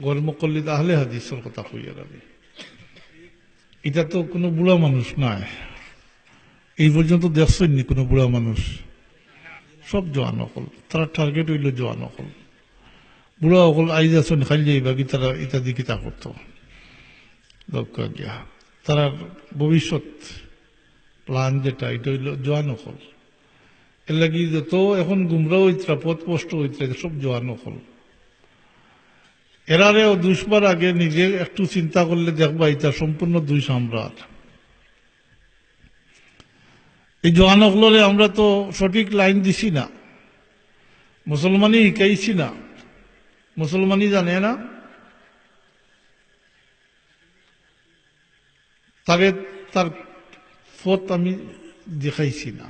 গরমকল্লিদ আহলে হাদিসের কথা কইয়া রাবি এটা তো কোনো বুড়া মানুষ নাই, এই পর্যন্ত দেখছেননি কোনো বুড়া মানুষ? সব জোয়ান অকল, তারা টার্গেট হইল জোয়ান অকল। বুড়া অকল আইজ আসন খাইল যাইবা কি তারা ইত্যাদি কিতা করতো দরকার গিয়া, তারা ভবিষ্যৎ প্লান যেটা এটা হইল জোয়ান অকল। এর লাগি যত এখন গুমরা হইতরা পথ স্পষ্ট হইতরা সব জোয়ান অকল। এরারেও দুষবার আগে নিজে একটু চিন্তা করলে দেখবা এটা সম্পূর্ণ দুই সম্রাট। এই জোয়ান অকলরে আমরা তো সঠিক লাইন দিছি না, মুসলমানই শিখাইছি না, মুসলমানই জানে না, তাকে তার পথ আমি দেখাইছি না।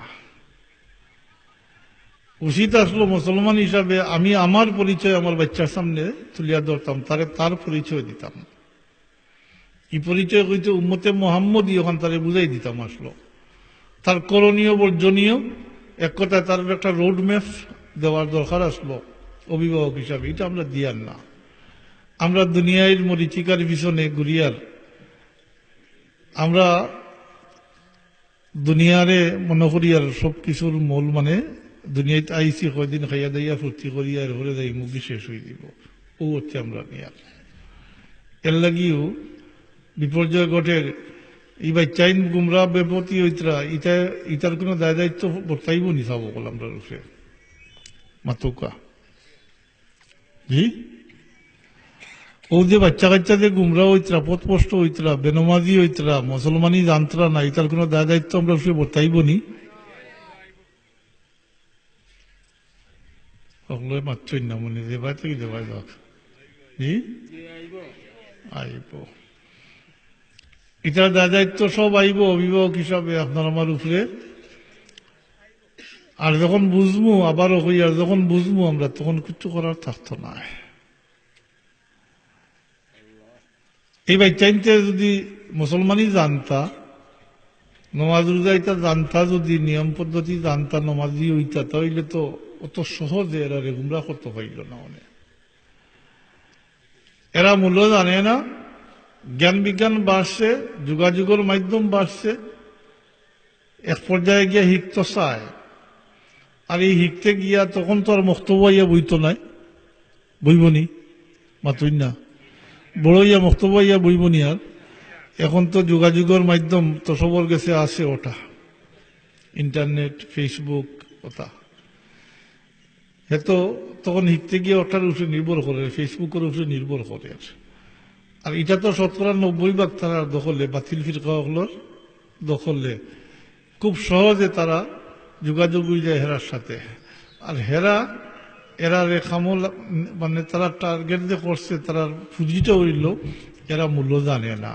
উচিত আসলো মুসলমান হিসাবে আমি আমার পরিচয় আমার বাচ্চার সামনে তুলিয়া ধরতাম, তারে তার পরিচয় দিতাম। এই পরিচয় কইতে উম্মতে মোহাম্মদী ওখান তারে বুঝাই দিতাম। আসলো তার করণীয় বর্জনীয় এক কথায় তার একটা রোড ম্যাপ দেওয়ার দরকার আসলো অভিভাবক হিসাবে। এটা আমরা দিয়ার না, আমরা দুনিয়ার মরিচিকার পিছনে ঘুরিয়ার, আমরা দুনিয়ারে মনে করি আর সব কিছুর মূল মানে দুনিয়াতে আইসি কয়দিন খাইয়া দাইয়া ফুর্তি করিয়া আর ঘরে যাই মুখি শেষ হয়ে দিব, ও হচ্ছে আমরা নিয়ার। এর লাগিও বিপর্যয় ঘটে। এই বাচ্চাইন গুমরা বেপতি হইতরা ইটার কোনো দায় দায়িত্ব বর্তাইব নি চাব কল আমরা রূপে মাতুকা জি। ও যে বাচ্চা কাচ্চা যে গুমরা হইতরা পথ স্পষ্ট হইতরা বেনমাজি হইতরা মুসলমানই জানতরা না, ইটার কোনো দায় দায়িত্ব আমরা রূপে বর্তাইব নি? সকলে মাত্রই না মনে দেবাই থেকে দেবাই যাক জি আইব। এটার দায় দায়িত্ব সব আইব অভিভাবক হিসাবে আপনার আমার উপরে। আর যখন বুঝবো আবারও হই, আর যখন বুঝবো আমরা তখন কিছু করার থাকতো না। এই বাচ্চাইনতে যদি মুসলমানই জানতা, নমাজ রোজা এটা জানতা, যদি নিয়ম পদ্ধতি জানতা, নমাজি হইতা, তাহলে তো অত সহজে এরা গুমরা করতে পারল না। এরা মূল্য জানে না, জ্ঞান বিজ্ঞান বাড়ছে, যোগাযোগের মাধ্যম বাড়ছে, এক পর্যায়ে গিয়া শিখতে চায়। আর এই শিখতে গিয়া তখন তো আর বক্তব্য ইয়া বইতো নাই, বইবনি মাতুই না, বড় ইয়া বক্তব্য ইয়া বইবনি। আর এখন তো যোগাযোগের মাধ্যম তো সবর গেছে আছে, ওটা ইন্টারনেট ফেসবুক ওটা। হে তো তখন শিখতে গিয়ে ওটার উপরে নির্ভর করে, ফেসবুকের উপরে নির্ভর করে। আর এটা তো ৯৭% তারা দখলে, বাতিল ফিরকাগুলোর দখলে, খুব সহজে তারা যোগাযোগ হয়ে যায় হেরার সাথে। আর এরা রেখামল মানে তারা টার্গেট যে করছে, তারা পুঁজিটা হইল এরা মূল্য জানে না।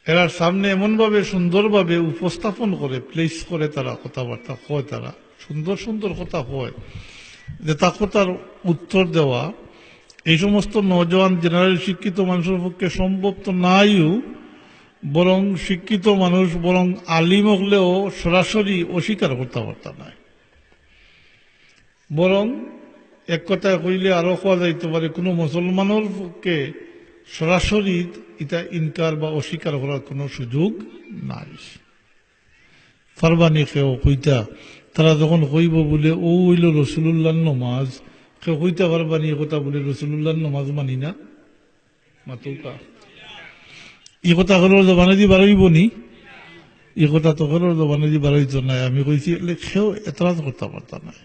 এরার সামনে এমনভাবে সুন্দরভাবে উপস্থাপন করে, প্লেস করে তারা কথাবার্তা হয়, তারা সুন্দর সুন্দর কথা হয় যে তা কথার উত্তর দেওয়া এই সমস্ত নজওয়ান জেনারেল শিক্ষিত মানুষের পক্ষে সম্ভব তো নাইও। বরং শিক্ষিত মানুষ, বরং আলিম হলেও সরাসরি অস্বীকার করতে পারতা নাই। বরং এক কথায় কইলে আরো কোয়া যাইতে পারে, কোনো মুসলমানের পক্ষে সরাসরি এটা ইনকার বা অস্বীকার করার কোনো সুযোগ নাই। ফারবানি কেউ কইতা, তারা যখন কইব বলে ও হইল রসুল্লাহ নমাজ, কেউ কইতে পারবানি কথা বলে রসুল্লাহ নমাজ মানি না মাতুকা। এই কথা হলোর জবানে দি বাড়াইব নি? এই কথা তো হলোর জবানে দি বাড়াইত নাই। আমি কইছি কেউ এতরাজ করতে পারত নাই।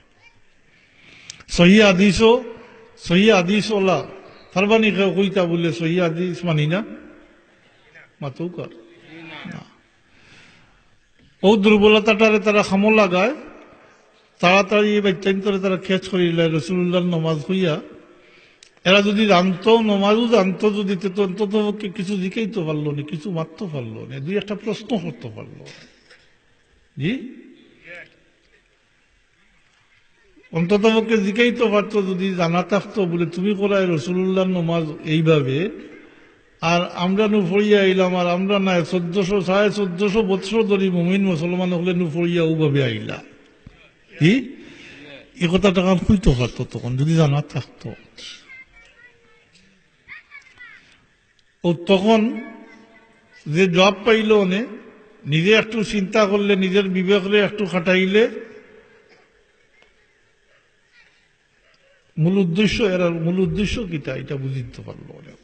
সহি আদিস ওলা ফারবানি কেউ কইতা বলে সহি আদিস মানি না মাতুকা না। ও দুর্বলতাটারে তারা খামো লাগায়, তাড়াতাড়ি এই বাচ্চান্তরে তারা খেচ করিল রসুল্লাহ নমাজ হইয়া। এরা যদি জানতো, নমাজও জানতো যদি, তো অন্তত কিছু দিকেই তো পারলো না, কিছু মারতে পারলো না, দুই একটা প্রশ্ন করতে পারলো জি, অন্তত পক্ষে দিকেই তো পারতো যদি জানা থাকতো বলে তুমি করায় রসুল্লাহ নমাজ এইভাবে। আর আমরা নুফরিয়া আইলাম, আর আমরা না 1400 বৎসর ধরে মুমিন মুসলমান হলে নুফরিয়া ওভাবে আইলা, কি এই কথাটা কাম খুলতে পারতো তখন যদি জানা থাকতো। ও তখন যে জব পাইল ওনে নিজে একটু চিন্তা করলে, নিজের বিবেকরে একটু খাটাইলে মূল উদ্দেশ্য কিটা এটা বুঝিতে পারলো ওরা।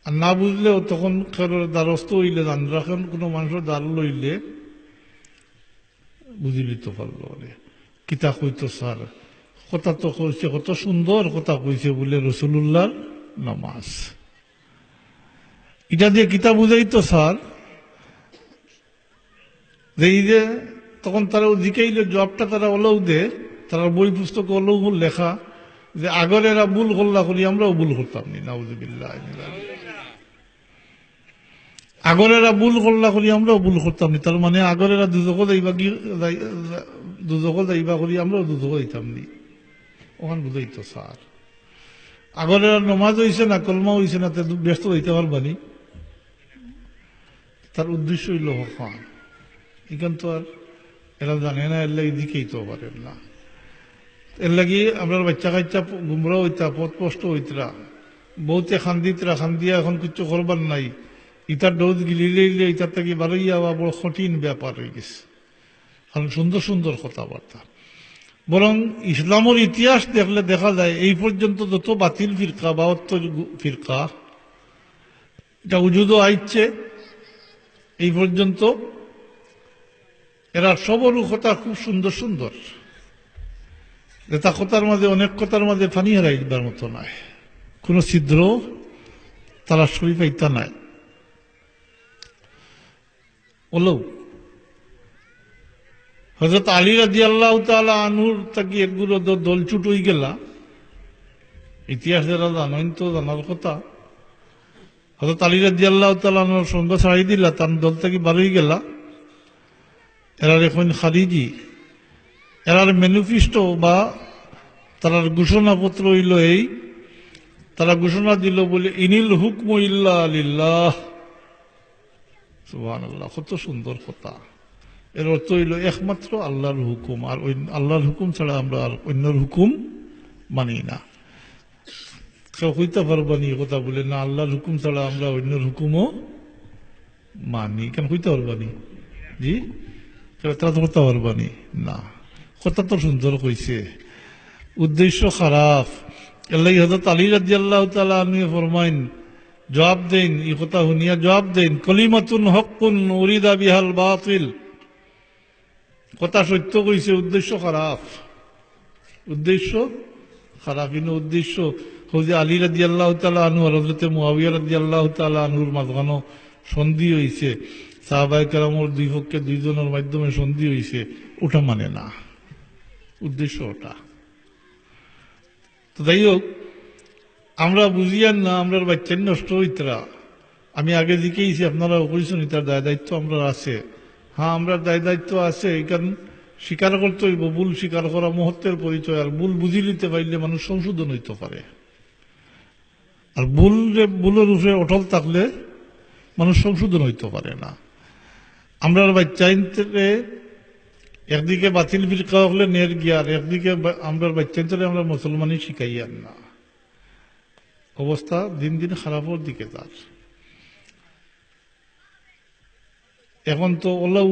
আর না বুঝলেও তখন দ্বারস্থ হইলে, রাখন কোনো মানুষের দ্বার লইলে বুঝি লিতে পারলো ওরে কিতা কইতো স্যার। কথা তো কইছে, কত সুন্দর কথা কইছে বলে রসুল্লাহর নামাজ। এটা দিয়ে কিতা বুঝাইতো স্যার যে এই যে তখন তারা জিকাইলে জবটা তারা ওলাও দে, তারা বই পুস্তক ওলাও লেখা যে আগর এরা ভুল করলা করি আমরাও ভুল করতাম নি, নাউজুবিল্লাহ। আগরেরা ভুল করলা করি আমরাও ভুল করতাম নি, তার মানে আগরেরা দুজক যাইবা করি আমরাও দুজক যাইতাম নি। ওখান বুঝাইতো স্যার আগরেরা নমাজ হইছে না, কলমা হইছে না, ব্যস্ত হইতে পারবানি। তার উদ্দেশ্য হইল হকান। এখান তো আর এরা জানে না, এর লাগে দিকেই তো পারেন না। এর লাগি আপনার বাচ্চা কাচ্চা গুমরা হইতা, পথ স্পষ্ট হইতরা, বহুতে খান্দিয়া এখন কিছু করবার নাই। ইটার ডোজ গিলিলে ইটার থেকে বারইয়া বড় কঠিন ব্যাপার হয়ে গেছে। কারণ সুন্দর সুন্দর কথাবার্তা, বরং ইসলামের ইতিহাস দেখলে দেখা যায় এই পর্যন্ত যত বাতিল ফিরকা, 72 ফিরকা এটা উজুদ আইছে এই পর্যন্ত, এরা সবরও কথা খুব সুন্দর সুন্দর। এটা কথার মাঝে, অনেক কথার মাঝে পানি হারাই দিবার মতো নয়, কোন ছিদ্র তারা সই পাইতা নাই। বলো হযরত আলী রাদিয়াল্লাহু তাআলা আনহুর তাকি এগুলো দলছুট হয়ে গেলা, ইতিহাস যারা জানেন তো জানার কথা। হযরত আলী রাদিয়াল্লাহু তাআলা আনহুর সঙ্গ ছাড়াই দিলা, তার দল থেকে বার হয়ে গেলা। এরার এখন খারিজি, এরার ম্যানিফেস্টো বা তার ঘোষণাপত্র হইল এই, তারা ঘোষণা দিল বলে ইনিল হুকমু ইল্লা লিল্লাহ। সুবহানাল্লাহ, কত সুন্দর কথা। এর অর্থ হইল একমাত্র আল্লাহর হুকুম, আর আল্লাহর হুকুম ছাড়া আমরা আর অন্যর হুকুম মানি না। কেউ হইতে পারবানি কথা বলে না আল্লাহর হুকুম ছাড়া আমরা অন্যর হুকুমও মানি, কেন হইতে পারবানি? জি, কেউ তা তো করতে পারবানি না। কথা তো সুন্দর কইছে, উদ্দেশ্য খারাপ। এল্লাই হযরত আলী রাদিয়াল্লাহু তাআলা আনহু ফরমাইন, জবাব দেন, এই কথা শুনিয়া জবাব দেন, কলিমাতুন হক্কুন উরিদা বিহাল বাতিল। কথা সত্য কইছে, উদ্দেশ্য খারাপ, উদ্দেশ্য খারাপ। কিন্তু উদ্দেশ্য হচ্ছে আলী রাদিয়াল্লাহু তাআলা আনহু আর হযরত মুআবিয়া রাদিয়াল্লাহু তাআলা আনহুর মাঝখানে সন্ধি হইছে, সাহাবায়ে কেরামের দুই পক্ষে দুইজনের মাধ্যমে সন্ধি হইছে, ওটা মানে না, উদ্দেশ্য ওটা। তো যাই হোক, আমরা বুঝিয়ান না, আমরা বাচ্চা নষ্ট হইতরা। আমি আগে দিকেইছি, আপনারা কইছেন তার দায় দায়িত্ব আমরা আছে। হ্যাঁ, আমরা দায় দায়িত্ব আছে, কারণ স্বীকার করতে হইব। ভুল স্বীকার করা মহত্বের পরিচয়। আর ভুল বুঝি নিতে পারলে মানুষ সংশোধন হইতে পারে। আর ভুলের উপরে অটল থাকলে মানুষ সংশোধন হইতে পারে না। আমরা বাচ্চা একদিকে বাতিল ফিরকা হলে নের গিয়ার, একদিকে আমরা বাচ্চা আমরা মুসলমানই শিখাইয়ান না। অবস্থা দিন দিন খারাপের দিকে তার। এখন তো ওলা